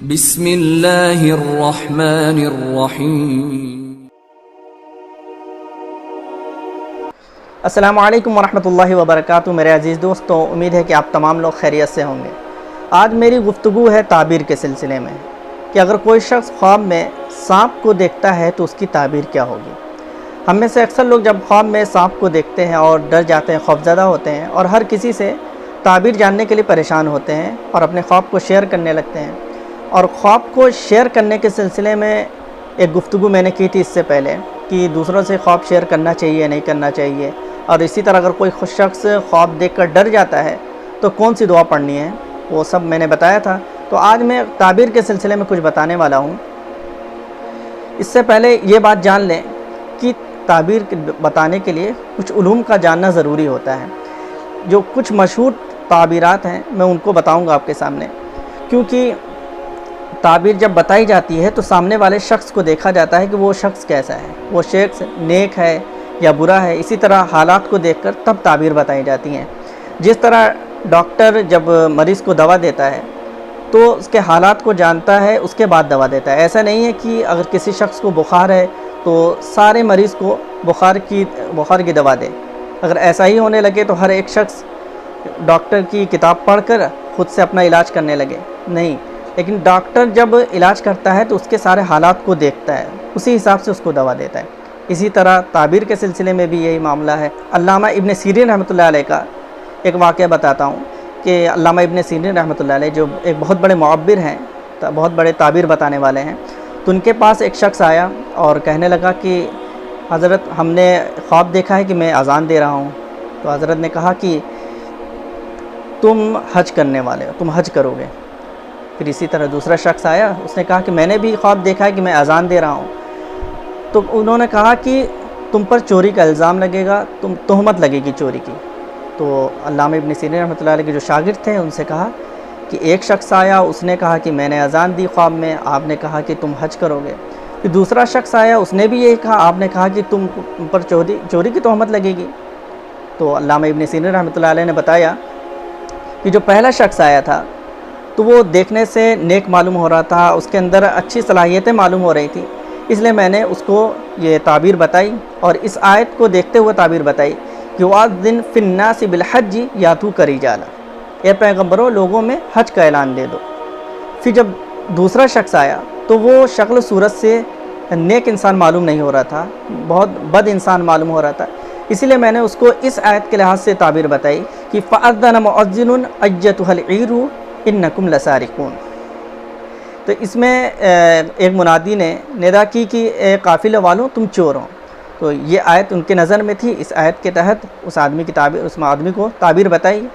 بسم اللہ الرحمن الرحیم۔ السلام علیکم ورحمۃ اللہ وبرکاتہ۔ میرے عزیز دوستوں، امید ہے کہ آپ تمام لوگ خیریت سے ہوں گے۔ آج میری گفتگو ہے تعبیر کے سلسلے میں کہ اگر کوئی شخص خواب میں سانپ کو دیکھتا ہے تو اس کی تعبیر کیا ہوگی۔ ہم میں سے اکثر لوگ جب خواب میں سانپ کو دیکھتے ہیں اور ڈر جاتے ہیں، خوفزدہ ہوتے ہیں اور ہر کسی سے تعبیر جاننے کے لیے پریشان ہوتے ہیں اور اپنے خواب کو شیئر کرنے لگتے ہیں۔ اور خواب کو شیئر کرنے کے سلسلے میں ایک گفتگو میں نے کی تھی اس سے پہلے کہ دوسروں سے خواب شیئر کرنا چاہیے نہیں کرنا چاہیے، اور اسی طرح اگر کوئی شخص خواب دیکھ کر ڈر جاتا ہے تو کون سی دعا پڑھنی ہے، وہ سب میں نے بتایا تھا۔ تو آج میں تعبیر کے سلسلے میں کچھ بتانے والا ہوں۔ اس سے پہلے یہ بات جان لیں کہ تعبیر بتانے کے لیے کچھ علوم کا جاننا ضروری ہوتا ہے۔ جو کچھ مشہور تعبیرات ہیں میں ان کو بتاؤں گا آپ کے سامنے، کیونکہ تعبیر جب بتائی جاتی ہے تو سامنے والے شخص کو دیکھا جاتا ہے کہ وہ شخص کیسا ہے، وہ شخص نیک ہے یا برا ہے۔ اسی طرح حالات کو دیکھ کر تب تعبیر بتائی جاتی ہیں۔ جس طرح ڈاکٹر جب مریض کو دوا دیتا ہے تو اس کے حالات کو جانتا ہے، اس کے بعد دوا دیتا ہے۔ ایسا نہیں ہے کہ اگر کسی شخص کو بخار ہے تو سارے مریض کو بخار کی دوا دے۔ اگر ایسا ہی ہونے لگے تو ہر ایک شخص ڈاکٹر کی کتاب پڑھ کر خود سے اپنا علاج کرنے لگے، نہیں۔ لیکن ڈاکٹر جب علاج کرتا ہے تو اس کے سارے حالات کو دیکھتا ہے، اسی حساب سے اس کو دوا دیتا ہے۔ اسی طرح تعبیر کے سلسلے میں بھی یہی معاملہ ہے۔ علامہ ابن سیرین رحمۃ اللہ علیہ کا ایک واقعہ بتاتا ہوں کہ علامہ ابن سیرین رحمۃ اللہ علیہ جو ایک بہت بڑے معبر ہیں، بہت بڑے تعبیر بتانے والے ہیں، تو ان کے پاس ایک شخص آیا اور کہنے لگا کہ حضرت ہم نے خواب دیکھا ہے کہ میں اذان دے رہا ہوں۔ تو حضرت نے کہا کہ تم حج کرنے والے ہو، تم حج کرو گے۔ پھر اسی طرح دوسرا شخص آیا، اس نے کہا کہ میں نے بھی خواب دیکھا ہے کہ میں اذان دے رہا ہوں۔ تو انہوں نے کہا کہ تم پر چوری کا الزام لگے گا، تہمت لگے گی چوری کی۔ تو علامہ ابن سیرین رحمۃ اللہ علیہ کے جو شاگرد تھے ان سے کہا کہ ایک شخص آیا، اس نے کہا کہ میں نے اذان دی خواب میں، آپ نے کہا کہ تم حج کرو گے۔ پھر دوسرا شخص آیا، اس نے بھی یہی کہا، آپ نے کہا کہ تم پر چوری کی تہمت لگے گی۔ تو علامہ ابن سیرین رحمۃ اللہ علیہ نے بتایا کہ جو پہلا شخص آیا تھا تو وہ دیکھنے سے نیک معلوم ہو رہا تھا، اس کے اندر اچھی صلاحیتیں معلوم ہو رہی تھی، اس لیے میں نے اس کو یہ تعبیر بتائی اور اس آیت کو دیکھتے ہوئے تعبیر بتائی کہ وَأَذِّن فِي النَّاسِ بِالْحَجِّ يَأْتُوكَ رِجَالًا، اے پیغمبروں لوگوں میں حج کا اعلان دے دو۔ پھر جب دوسرا شخص آیا تو وہ شکل صورت سے نیک انسان معلوم نہیں ہو رہا تھا، بہت بد انسان معلوم ہو رہا تھا، اسی لیے میں نے اس کو اس آیت کے لحاظ سے تعبیر بتائی کہ فَأَذَّنَ مُؤَذِّنٌ أَيَّتُهَا الْعِيرُ إِنَّكُمْ لَسَارِقُونَ۔ تو اس میں ایک منادی نے ندا کی کہ اے قافلے والوں تم چور ہو۔ تو یہ آیت ان کے نظر میں تھی، اس آیت کے تحت اس آدمی کو تعبیر بتائی۔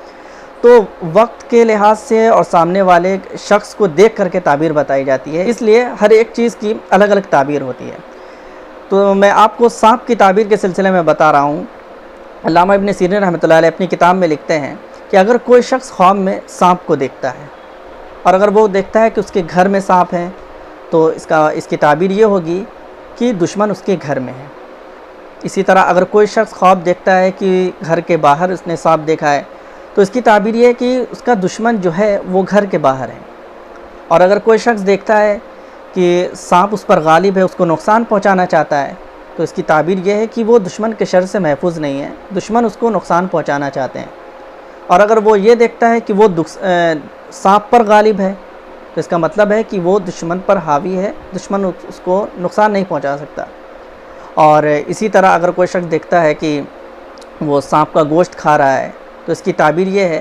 تو وقت کے لحاظ سے اور سامنے والے شخص کو دیکھ کر کے تعبیر بتائی جاتی ہے، اس لیے ہر ایک چیز کی الگ الگ تعبیر ہوتی ہے۔ تو میں آپ کو سانپ کی تعبیر کے سلسلے میں بتا رہا ہوں۔ علامہ ابن سیرین رحمۃ اللہ علیہ اپنی کتاب میں لکھتے ہیں کہ اگر کوئی شخص خواب میں سانپ کو دیکھتا ہے اور اگر وہ دیکھتا ہے کہ اس کے گھر میں سانپ ہیں تو اس کی تعبیر یہ ہوگی کہ دشمن اس کے گھر میں ہے۔ اسی طرح اگر کوئی شخص خواب دیکھتا ہے کہ گھر کے باہر اس نے سانپ دیکھا ہے تو اس کی تعبیر یہ ہے کہ اس کا دشمن جو ہے وہ گھر کے باہر ہے۔ اور اگر کوئی شخص دیکھتا ہے کہ سانپ اس پر غالب ہے، اس کو نقصان پہنچانا چاہتا ہے، تو اس کی تعبیر یہ ہے کہ وہ دشمن کے شر سے محفوظ نہیں ہے، دشمن اس کو نقصان پہنچانا چاہتے ہیں۔ اور اگر وہ یہ دیکھتا ہے کہ وہ سانپ پر غالب ہے تو اس کا مطلب ہے کہ وہ دشمن پر حاوی ہے، دشمن اس کو نقصان نہیں پہنچا سکتا۔ اور اسی طرح اگر کوئی شخص دیکھتا ہے کہ وہ سانپ کا گوشت کھا رہا ہے تو اس کی تعبیر یہ ہے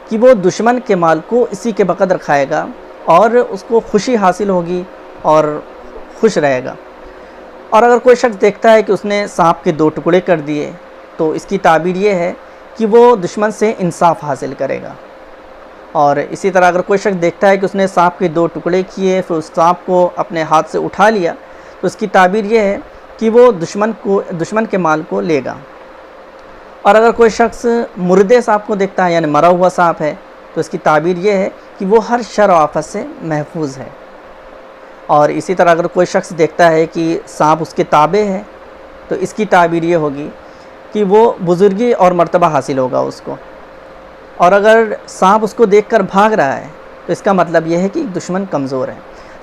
کہ وہ دشمن کے مال کو اسی کے بقدر کھائے گا اور اس کو خوشی حاصل ہوگی اور خوش رہے گا۔ اور اگر کوئی شخص دیکھتا ہے کہ اس نے سانپ کے 2 ٹکڑے کر دیے تو اس کی تعبیر یہ ہے کہ وہ دشمن سے انصاف حاصل کرے گا۔ اور اسی طرح اگر کوئی شخص دیکھتا ہے کہ اس نے سانپ کے 2 ٹکڑے کیے پھر اس سانپ کو اپنے ہاتھ سے اٹھا لیا تو اس کی تعبیر یہ ہے کہ وہ دشمن کے مال کو لے گا۔ اور اگر کوئی شخص مردے سانپ کو دیکھتا ہے یعنی مرا ہوا سانپ ہے تو اس کی تعبیر یہ ہے کہ وہ ہر شر و آفت سے محفوظ ہے۔ اور اسی طرح اگر کوئی شخص دیکھتا ہے کہ سانپ اس کے تابع ہے تو اس کی تعبیر یہ ہوگی کہ وہ بزرگی اور مرتبہ حاصل ہوگا اس کو۔ اور اگر سانپ اس کو دیکھ کر بھاگ رہا ہے تو اس کا مطلب یہ ہے کہ دشمن کمزور ہے۔